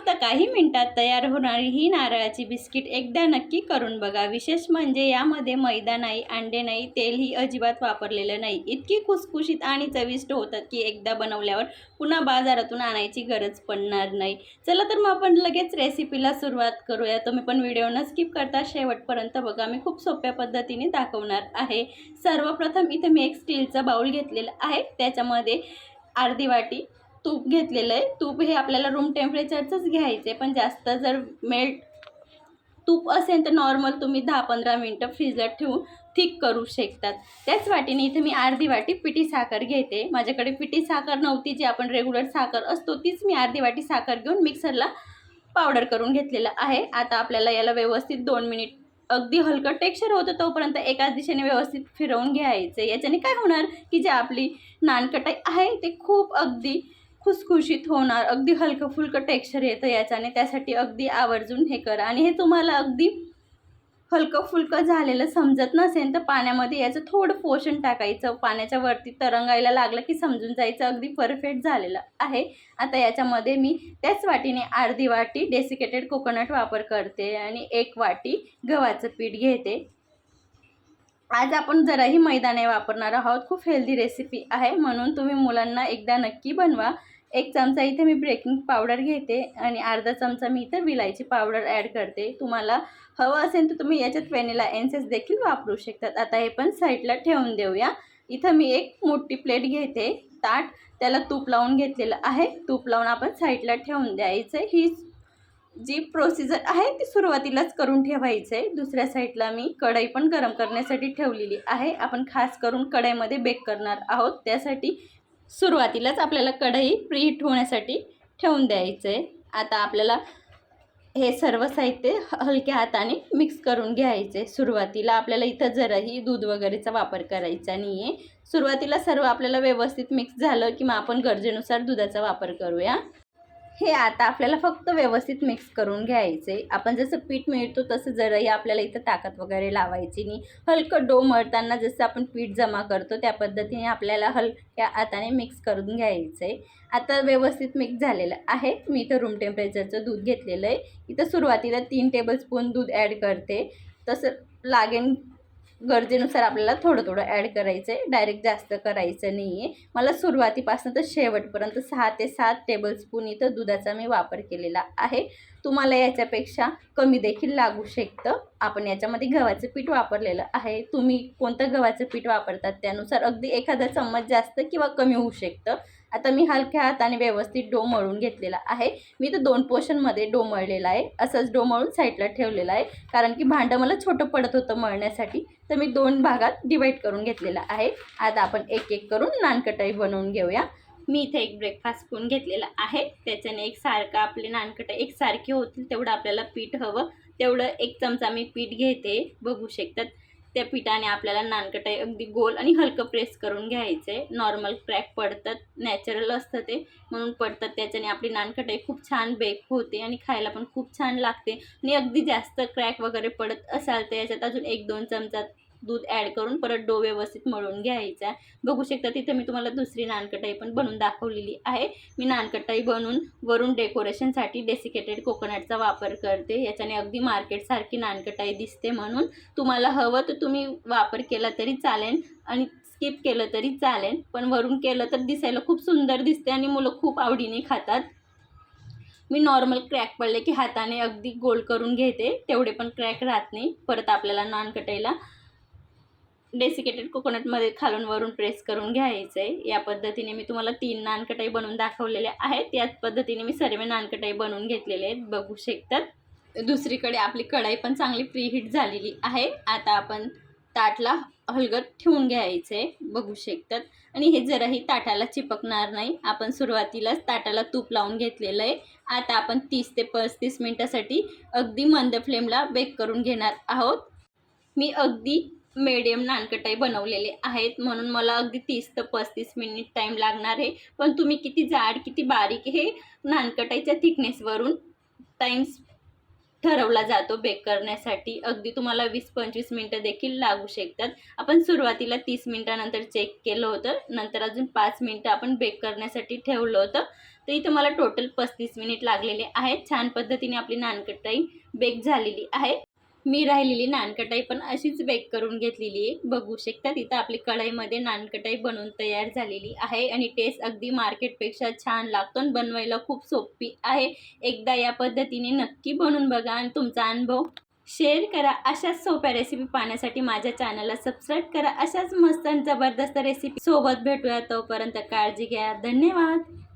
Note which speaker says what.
Speaker 1: फक्त काही मिनिटात तयार होणारी ही नारळाची बिस्किट एकदा नक्की करून बघा। विशेष म्हणजे यामध्ये मैदा नाही, अंडे नाही, तेलही अजिबात वापरलेलं नाही। इतकी खुसखुशीत आणि चविष्ट होतात की एकदा बनवल्यावर पुन्हा बाजारातून आणायची गरज पडणार नाही। चला तर मग आपण लगेच रेसिपीला सुरुवात करूया। तुम्ही पण व्हिडिओ न स्किप करता शेवटपर्यंत बघा, मी खूप सोप्या पद्धतीने दाखवणार आहे। सर्वप्रथम इथे मी एक स्टीलचा बाउल घेतलेला आहे, त्याच्यामध्ये अर्धी वाटी तूप घेतलेलं आहे। तूप हे आपल्याला रूम टेम्परेचरचंच घ्यायचे, पण जास्त जर मेल्ट तूप असेल तर नॉर्मल तुम्ही 10-15 मिनटं फ्रीजला ठेवून थिक करू शकतात। त्याच वाटीने इथे मी अर्धी वाटी पिठी साखर घेते। माझ्याकडे पिठी साखर नव्हती, जी आपण रेग्युलर साखर असतो तीच मी अर्धी वाटी साखर घेऊन मिक्सरला पावडर करून घेतलेलं आहे। आता आपल्याला याला व्यवस्थित 2 मिनिट अगदी हलकं टेक्स्चर होतं तोपर्यंत एकाच दिशेने व्यवस्थित फिरवून घ्यायचं। याच्याने काय होणार की जे आपली नानकटाई आहे ते खूप अगदी खुसखुशीत होणार, अगदी हलकं फुलकं टेक्स्चर येतं याच्याने। त्यासाठी अगदी आवर्जून हे करा। आणि हे तुम्हाला अगदी हलकं फुलकं झालेलं समजत नसेल तर पाण्यामध्ये याचं थोडं पोषण टाकायचं। पाण्याच्या वरती तरंगायला लागलं की समजून जायचं अगदी परफेक्ट झालेलं आहे। आता याच्यामध्ये मी त्याच वाटीने अर्धी वाटी डेसिकेटेड कोकोनट वापर करते आणि 1 वाटी गव्हाचं पीठ घेते। आज आपण जराही मैदा नाही वापरणार आहोत, खूप हेल्दी रेसिपी आहे, म्हणून तुम्ही मुलांना एकदा नक्की बनवा। 1 चमचा इथे मी बेकिंग पावडर घेते आणि अर्धा चमचा मी इथे विलायची पावडर ॲड करते। तुम्हाला हवं असेल तर तुम्ही याच्यात व्हॅनिला एसेन्स देखील वापरू शकतात। आता हे पण साईडला ठेवून देऊया। इथं मी एक मोठी प्लेट घेते, ताट, त्याला तूप लावून घेतलेलं आहे। तूप लावून आपण साईडला ठेवून द्यायचं। ही जी प्रोसिजर आहे ती सुरुवातीलाच करून ठेवायचं आहे। दुसऱ्या साईडला मी कढई पण गरम करण्यासाठी ठेवलेली आहे। आपण खास करून कढईमध्ये बेक करणार आहोत, त्यासाठी सुरुवातीलाच आपल्याला कढई प्रीहीट होण्यासाठी ठेवून द्यायचं आहे। आता आपल्याला हे सर्व साहित्य हलक्या हाताने मिक्स करून घ्यायचे। सुरुवातीला आपल्याला इथं जराही दूध वगैरेचा वापर करायचा नाही आहे। सुरुवातीला सर्व आपल्याला व्यवस्थित मिक्स झालं की मग आपण गरजेनुसार दुधाचा वापर करूया। हे आता आपल्याला फक्त व्यवस्थित मिक्स करून घ्यायचे। आपण जसं पीठ मिळतो तसं जराही आपल्याला इथं ताकद वगैरे लावायची नाही। हलकं डो मळताना जसं आपण पीठ जमा करतो त्या पद्धतीने आपल्याला हलक्या हाताने मिक्स करून घ्यायचं आहे। आता व्यवस्थित मिक्स झालेलं आहे। मी इथं रूम टेम्परेचरचं दूध घेतलेलं आहे। इथं सुरुवातीला 3 टेबलस्पून दूध ॲड करते, तसं लागेल गरजेनुसार आपल्याला थोडं थोडं ॲड करायचं आहे, डायरेक्ट जास्त करायचं नाही आहे। मला सुरुवातीपासून तर शेवटपर्यंत 6 ते 7 टेबलस्पून इथं दुधाचा मी वापर केलेला आहे। तुम्हाला याच्यापेक्षा कमी देखील लागू शकतं। आपण याच्यामध्ये गव्हाचं पीठ वापरलेलं आहे, तुम्ही कोणतं गव्हाचं पीठ वापरतात त्यानुसार अगदी एखादा चम्मच जास्त किंवा कमी होऊ शकतं। आता मी हलक्या हाताने व्यवस्थित डो मळून घेतलेला आहे। मी तर 2 पोर्शनमध्ये डो मळलेला आहे, असंच डो मळून साईडला ठेवलेला आहे, कारण की भांडं मला छोटं पडत होतं मळण्यासाठी, तर मी 2 भागात डिवाईड करून घेतलेला आहे। आता आपण एक एक करून नानकटाई बनवून घेऊया। मी इथे एक ब्रेकफास्ट स्पून घेतलेला आहे, त्याच्याने एकसारखं आपले नानकटाई एकसारखे होतील तेवढं आपल्याला पीठ हवं तेवढं 1 चमचा मी पीठ घेते। बघू शकतात त्या पिठाने आपल्याला नानकटाई अगदी गोल आणि हलकं प्रेस करून घ्यायचं आहे। नॉर्मल क्रॅक पडतात, नॅचरल असतं ते, म्हणून पडतात। त्याच्याने आपली नानकटाई खूप छान बेक होते आणि खायला पण खूप छान लागते। आणि अगदी जास्त क्रॅक वगैरे पडत असाल तर याच्यात अजून 1-2 चमचा दूध ॲड करून परत डो व्यवस्थित मळून घ्यायचा। बघू शकता तिथे मी तुम्हाला दुसरी नानकटाई पण बनवून दाखवलेली आहे। मी नानकटाई बनवून वरून डेकोरेशनसाठी डेसिकेटेड कोकोनटचा वापर करते, याच्याने अगदी मार्केटसारखी नानकटाई दिसते। म्हणून तुम्हाला हवं तर तुम्ही वापर केला तरी चालेल आणि स्किप केलं तरी चालेल, पण वरून केलं तर दिसायला खूप सुंदर दिसते आणि मुलं खूप आवडीने खातात। मी नॉर्मल क्रॅक पडले की हाताने अगदी गोल करून घेते, तेवढे पण क्रॅक राहत नाही। परत आपल्याला नानकटाईला डेसिकेटेड कोकोनटमध्ये खालून वरून प्रेस करून घ्यायचं आहे। या पद्धतीने मी तुम्हाला 3 नानकटाई बनवून दाखवलेल्या आहेत, त्याच पद्धतीने मी सर्व नानकटाई बनवून घेतलेले आहेत, बघू शकतात। दुसरीकडे आपली कढई पण चांगली प्रीहीट झालेली आहे। आता आपण ताटला हलगत ठेवून घ्यायचं आहे, बघू शकतात। आणि हे जराही ताटाला चिपकणार नाही। आपण सुरुवातीलाच ताटाला तूप लावून घेतलेलं आहे। आता आपण 30 ते 35 मिनिटासाठी अगदी मंद फ्लेमला बेक करून घेणार आहोत। मी अगदी मीडियम नानकटाई बनवलेले आहेत, म्हणून मला अगदी 30 ते 35 मिनिट टाईम लागणार आहे। पण तुम्ही किती जाड किती बारीक हे नानकटाईच्या थिकनेसवरून टाईम ठरवला जातो बेक करण्यासाठी। अगदी तुम्हाला 20-25 मिनटं देखील लागू शकतात। आपण सुरुवातीला 30 मिनिटानंतर चेक केलं होतं, नंतर अजून 5 मिनटं आपण बेक करण्यासाठी ठेवलं होतं। तर इथं मला टोटल 35 मिनिट लागलेले आहेत. छान पद्धतीने आपली नानकटाई बेक झालेली आहे. मी राहिलेली नानकटाई पण अशीच बेक करून घेतलेली आहे. बघू शकता तिथं आपली कढईमध्ये नानकटाई बनवून तयार झालेली आहे आणि टेस्ट अगदी मार्केटपेक्षा छान लागतो आणि बनवायला खूप सोपी आहे. एकदा या पद्धतीने नक्की बनवून बघा आणि तुमचा अनुभव शेअर करा. अशाच सोप्या रेसिपी पाहण्यासाठी माझ्या चॅनलला सबस्क्राईब करा. अशाच मस्त आणि जबरदस्त रेसिपी सोबत भेटूया. तोपर्यंत काळजी घ्या. धन्यवाद.